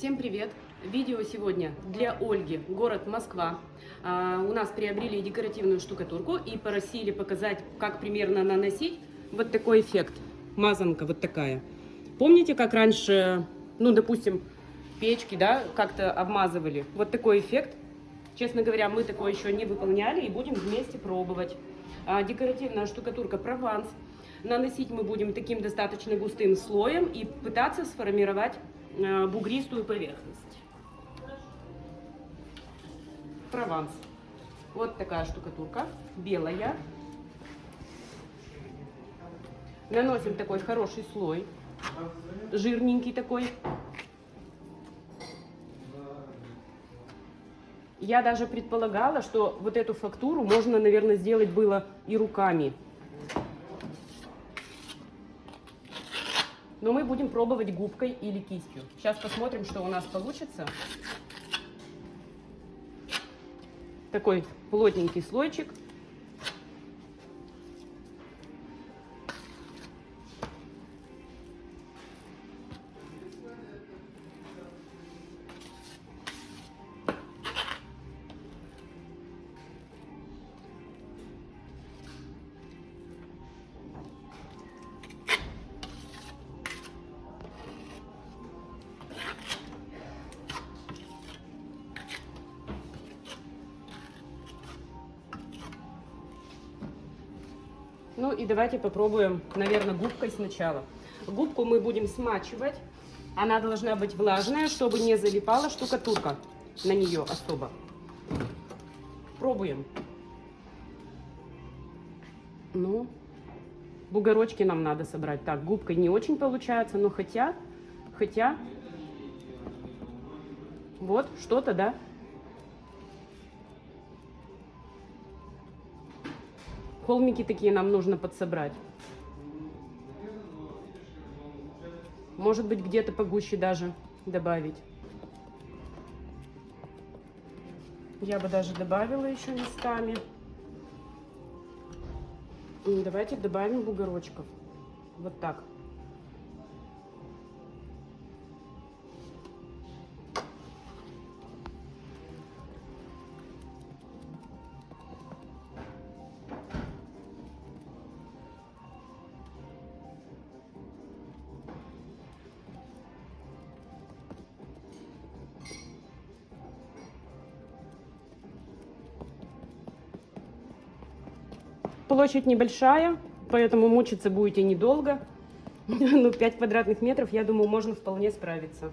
Всем привет! Видео сегодня для Ольги, город Москва. У нас приобрели декоративную штукатурку и просили показать, как примерно наносить вот такой эффект. Мазанка вот такая. Помните, как раньше, ну, допустим, печки, да, как-то обмазывали? Вот такой эффект. Честно говоря, мы такое еще не выполняли и будем вместе пробовать. Декоративная штукатурка Прованс. Наносить мы будем таким достаточно густым слоем и пытаться сформировать бугристую поверхность. Прованс. Вот такая штукатурка, белая. Наносим такой хороший слой, жирненький такой. Я даже предполагала, что вот эту фактуру можно, наверное, сделать было и руками. Но мы будем пробовать губкой или кистью. Сейчас посмотрим, что у нас получится. Такой плотненький слойчик. Ну и давайте попробуем, наверное, губкой сначала. Губку мы будем смачивать. Она должна быть влажная, чтобы не залипала штукатурка на нее особо. Пробуем. Ну, бугорочки нам надо собрать. Так, губкой не очень получается, но хотя, вот, что-то, да? Холмики такие нам нужно подсобрать. Может быть, где-то погуще даже добавить. Я бы даже добавила еще местами. И давайте добавим бугорочков. Вот так. Площадь небольшая, поэтому мучиться будете недолго. Ну, 5 квадратных метров, я думаю, можно вполне справиться.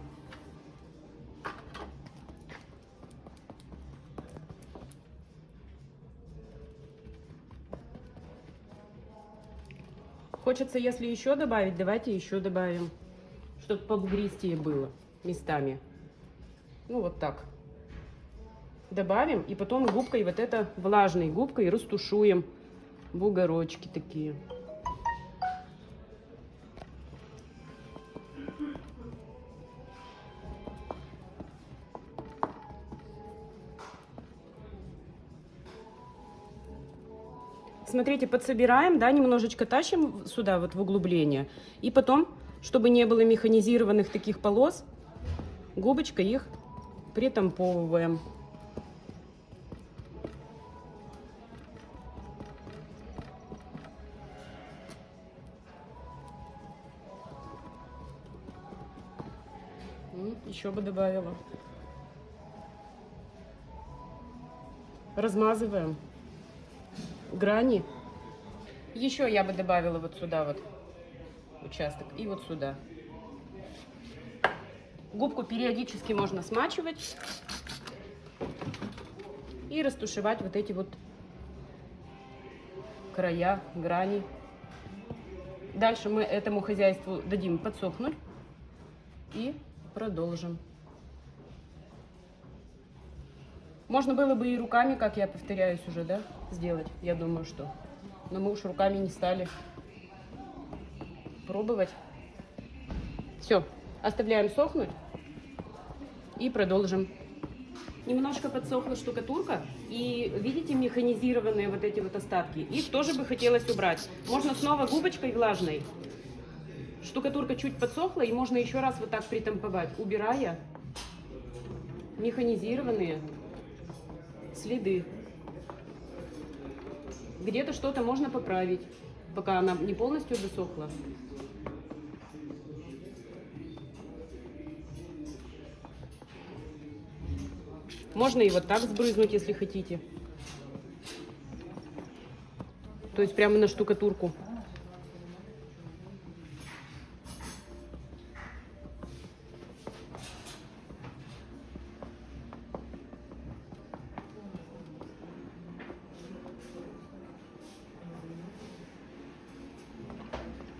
Хочется, если еще добавить, давайте еще добавим, чтобы побугристее было местами. Ну, вот так. Добавим, и потом губкой, вот это влажной губкой растушуем. Бугорочки такие. Смотрите, подсобираем, да, немножечко тащим сюда, вот в углубление. И потом, чтобы не было механизированных таких полос, губочкой их притамповываем. Еще бы добавила. Размазываем грани. Еще я бы добавила вот сюда вот участок и вот сюда. Губку периодически можно смачивать и растушевать вот эти вот края, грани. Дальше мы этому хозяйству дадим подсохнуть и продолжим. Можно было бы и руками, как я повторяюсь уже, да, сделать, я думаю, что. Но мы уж руками не стали пробовать. Все, оставляем сохнуть и продолжим. Немножко подсохла штукатурка, и видите механизированные вот эти вот остатки. Их тоже бы хотелось убрать. Можно снова губочкой влажной. Штукатурка чуть подсохла, и можно еще раз вот так притамповать, убирая механизированные следы. Где-то что-то можно поправить, пока она не полностью досохла. Можно и вот так сбрызнуть, если хотите. То есть прямо на штукатурку.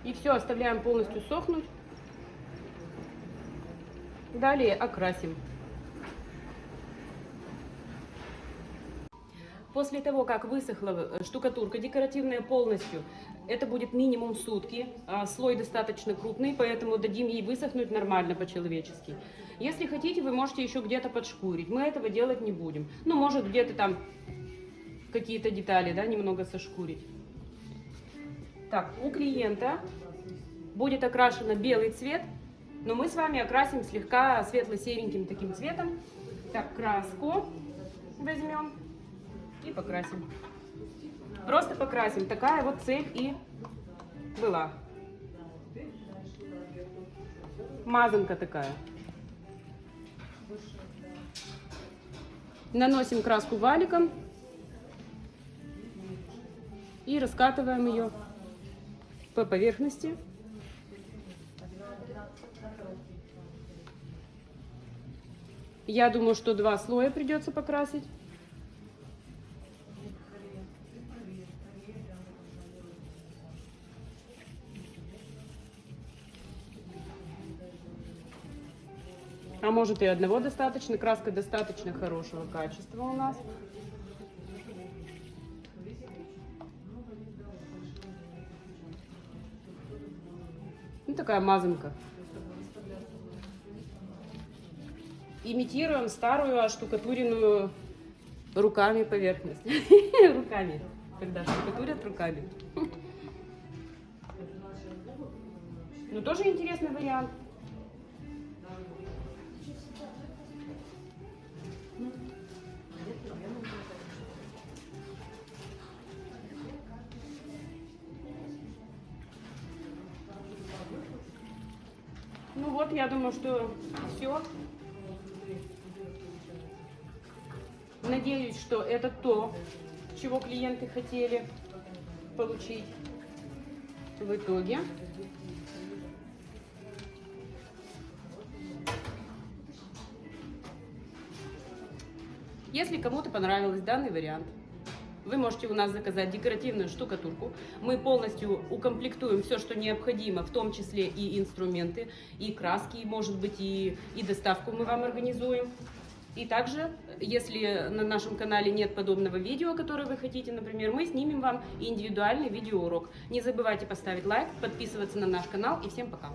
И все, оставляем полностью сохнуть. Далее окрасим. После того, как высохла штукатурка декоративная полностью, это будет минимум сутки. Слой достаточно крупный, поэтому дадим ей высохнуть нормально по-человечески. Если хотите, вы можете еще где-то подшкурить. Мы этого делать не будем. Ну, может, где-то там какие-то детали, да, немного сошкурить. Так, у клиента будет окрашено белый цвет, но мы с вами окрасим слегка светло-сереньким таким цветом. Так, краску возьмем и покрасим. Просто покрасим. Такая вот цель и была. Мазанка такая. Наносим краску валиком и раскатываем ее по поверхности. Я думаю, что 2 слоя придется покрасить. А может и одного достаточно. Краска достаточно хорошего качества у нас. Ну, такая мазанка. Имитируем старую оштукатуренную руками поверхность. Руками. Когда штукатурят руками. Ну, тоже интересный вариант. Ну вот, я думаю, что все. Надеюсь, что это то, чего клиенты хотели получить в итоге. Если кому-то понравился данный вариант, вы можете у нас заказать декоративную штукатурку. Мы полностью укомплектуем все, что необходимо, в том числе и инструменты, и краски, может быть, и доставку мы вам организуем. И также, если на нашем канале нет подобного видео, которое вы хотите, например, мы снимем вам индивидуальный видеоурок. Не забывайте поставить лайк, подписываться на наш канал и всем пока!